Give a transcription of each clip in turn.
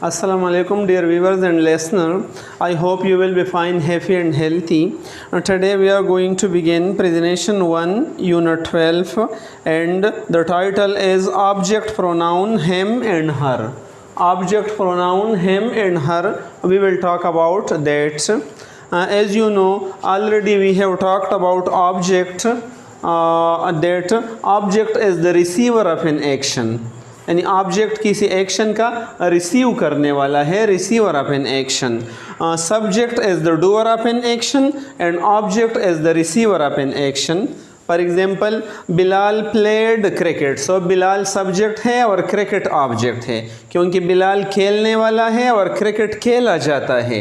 Assalamu alaikum, dear viewers and listeners. I hope you will be fine, happy and healthy. Today we are going to begin Presentation 1, Unit 12, and the title is Object Pronoun Him and Her. Object pronoun him and her, we will talk about that. As you know, already we have talked about object, that object is the receiver of an action. यानी object किसी action का receive करने वाला है, receiver of an action. Subject is the doer of an action and object is the receiver of an action. For example, Bilal played cricket. So Bilal subject है और cricket object है, क्योंकि बिलाल खेलने वाला है और क्रिकेट खेला जाता है.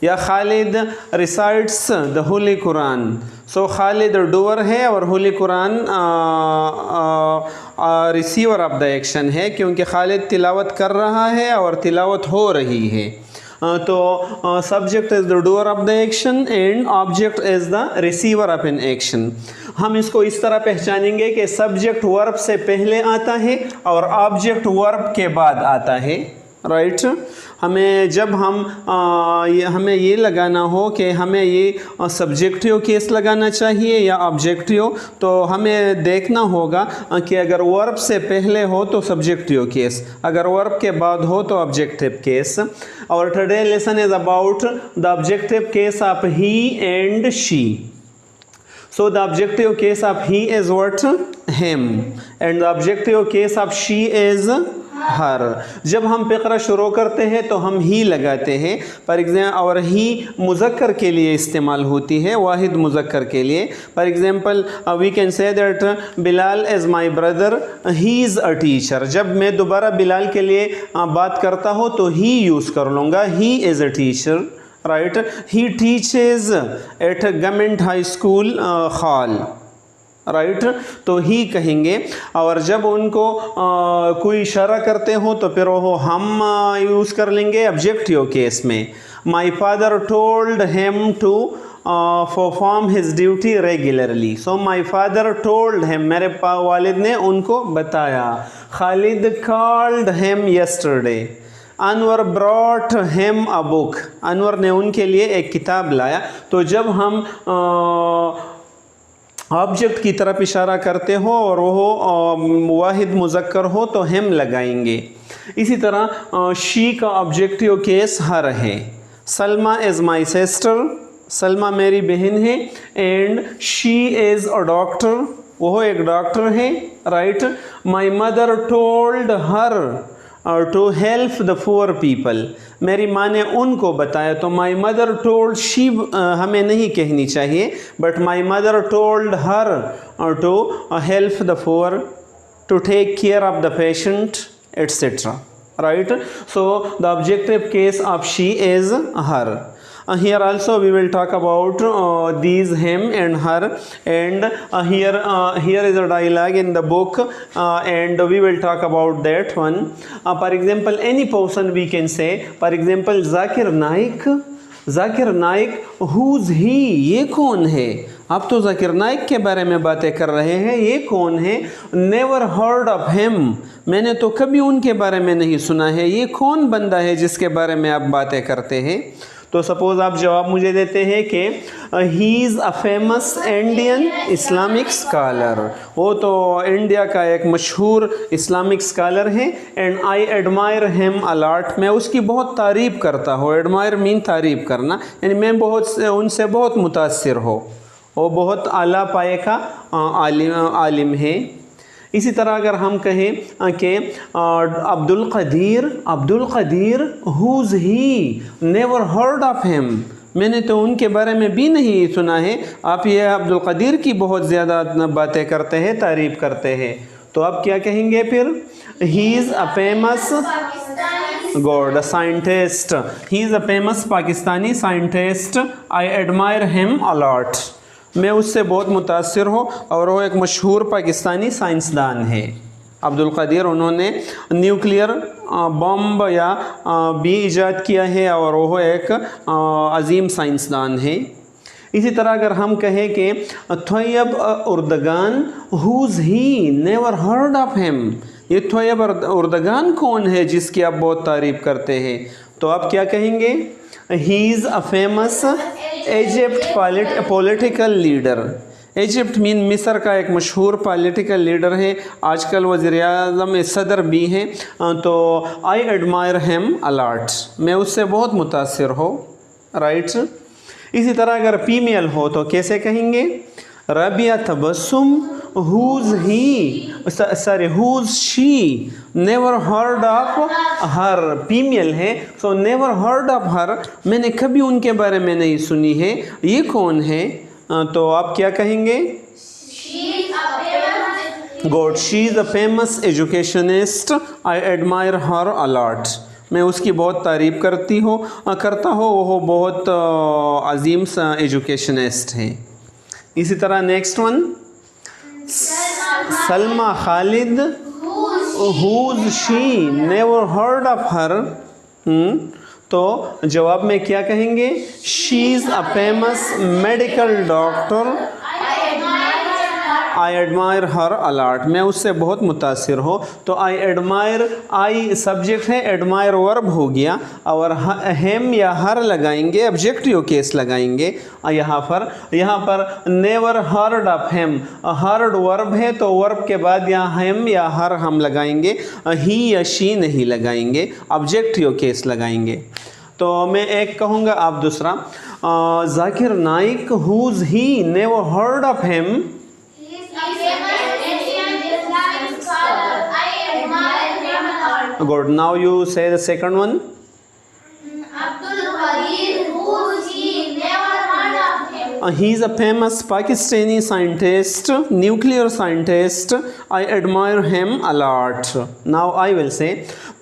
या Khalid recites the Holi Quran. So Khalid doer है और Holi Quran receiver of the action है, क्योंकि खालिद तिलावत कर रहा है और तिलावत हो रही है. तो subject is the doer of the action and object is the receiver of an action. हम इसको इस तरह पहचानेंगे कि सब्जेक्ट वर्ब से पहले आता है और ऑब्जेक्ट वर्ब के बाद आता है. राइट. हमें जब हमें ये लगाना हो कि हमें ये सब्जेक्टिव केस लगाना चाहिए या ऑब्जेक्टिव, तो हमें देखना होगा कि अगर वर्ब से पहले हो तो सब्जेक्टिव केस, अगर वर्ब के बाद हो तो ऑब्जेक्टिव केस. और today lesson is about the objective case of he and she. So the objective case of he is what? Him. And the objective case of she is her. जब हम फ़िक्रा शुरू करते हैं तो हम ही लगाते हैं. फॉर एग्जाम्पल, और ही मुज़क्कर के लिए इस्तेमाल होती है, वाहिद मुज़क्कर के लिए. For example, we can say that Bilal is my brother, he is a teacher. जब मैं दोबारा बिलाल के लिए बात करता हूँ तो ही यूज़ कर लूँगा, ही is a teacher. Right. He teaches eight government high school खाल. राइट. तो ही कहेंगे. और जब उनको कोई इशारा करते हो तो फिर वो हम यूज़ कर लेंगे ऑब्जेक्टिव केस में. My father told him to perform his duty regularly. So my father told him, मेरे वालिद ने उनको बताया. Khalid called him yesterday. Anwar brought him a book. Anwar ने उनके लिए एक किताब लाया. तो जब हम ऑब्जेक्ट की तरफ इशारा करते हो और वो वाहिद मुज़क्कर हो तो हिम लगाएंगे. इसी तरह शी का ऑब्जेक्टिव केस हर है. Salma is my sister. Salma मेरी बहन है. And she is a doctor. वो एक डॉक्टर है. Right. My mother told her to help the poor people. मेरी माँ ने उनको बताया. तो माई मदर टोल्ड शी हमें नहीं कहनी चाहिए, but my mother told her to help the poor, to take care of the patient, etcetera. Right. So the objective case of she is her. Here also we will talk about these him and her, and here is a dialogue in the book, and we will talk about that one. For example, any person we can say, for example, Zakir Naik. Zakir Naik, who's he? ये कौन है? आप तो जाकिर नाइक के बारे में बातें कर रहे हैं, ये कौन है? Never heard of him. मैंने तो कभी उनके बारे में नहीं सुना है. ये कौन बंदा है जिसके बारे में आप बातें करते हैं? तो सपोज़ आप जवाब मुझे देते हैं कि ही is a famous Indian Islamic scholar. वो तो इंडिया का एक मशहूर इस्लामिक स्कॉलर है. And I admire him a lot. मैं उसकी बहुत तारीफ़ करता हूँ. एडमायर मीन तारीफ़ करना, यानी मैं उनसे बहुत मुतासिर हो. वो बहुत आला पाए का आलिम है. इसी तरह अगर हम कहें कि Abdul Qadeer who's he, never heard of him. मैंने तो उनके बारे में भी नहीं सुना है. आप ये अब्दुल कदीर की बहुत ज़्यादा बातें करते हैं, तारीफ़ करते हैं. तो आप क्या कहेंगे फिर? ही is a famous God scientist. He is a famous Pakistani scientist. I admire him a lot. मैं उससे बहुत मुतासिर हूँ और वो एक मशहूर पाकिस्तानी साइंसदान है. अब्दुल कदीर, उन्होंने न्यूक्लियर बम या भी इजाद किया है और वो एक अजीम साइंसदान है. इसी तरह अगर हम कहें कि Tayyip Erdogan, who's he, never heard of him. ये थोयब उर्दगान कौन है जिसकी आप बहुत तारीफ़ करते हैं? तो आप क्या कहेंगे? ही is a famous Egypt political leader. Egypt mean मिस्र का एक मशहूर पॉलिटिकल लीडर है, आजकल वज़ीर-ए-आज़म सदर भी हैं। तो I admire him a lot, मैं उससे बहुत मुतासिर हो, राइट। इसी तरह अगर फीमेल हो तो कैसे कहेंगे? Rabia Tabassum who's she, never heard of her, female है, so never heard of her, मैंने कभी उनके बारे में नहीं सुनी है। ये कौन है? तो आप क्या कहेंगे? Good, she is a famous educationist, I admire her a lot, मैं उसकी बहुत तारीफ़ करता हूँ, वो बहुत अजीम एजुकेशनिस्ट है। इसी तरह next one, Salma Khalid, who's she, never heard of her, तो जवाब में क्या कहेंगे? She is a famous medical doctor, I admire her a lot, मैं उससे बहुत मुतासिर हो। तो आई एडमायर, आई सब्जेक्ट है, एडमायर वर्ब हो गया, और हेम या हर लगाएंगे, ऑब्जेक्टिव केस लगाएंगे यहाँ पर never heard of him, heard verb है तो वर्ब के बाद यहाँ हेम या हर हम लगाएंगे, ही या शी नहीं लगाएंगे, ऑब्जेक्टिव केस लगाएंगे। तो मैं एक कहूँगा, आप दूसरा। Zakir Naik, who's he, never heard of him, good, now you say the second one. Abdul Qadir, who's he, never heard of him. He is a famous Pakistani scientist, nuclear scientist, I admire him a lot. Now I will say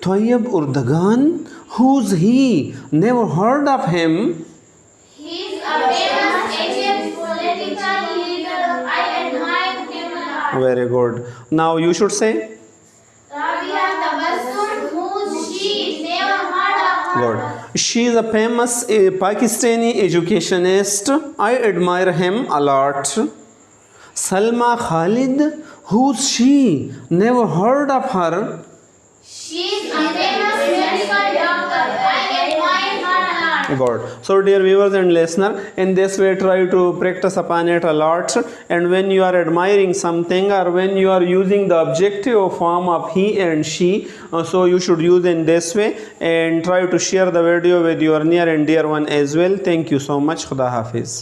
Tayyib Urdagan, who's he, never heard of him. He's a famous Egypt political leader, I admire him a lot. Very good. Now you should say Rabia Tabassum, who's she, never heard of her. good. She is a famous Pakistani educationist, I admire him a lot. Salma Khalid, who's she, never heard of her. She's a famous medical doctor, I admire her a lot. God. So dear viewers and listener, in this way try to practice upon it a lot, and when you are admiring something or when you are using the objective form of he and she, so you should use in this way, and try to share the video with your near and dear one as well. Thank you so much. Khuda Hafiz.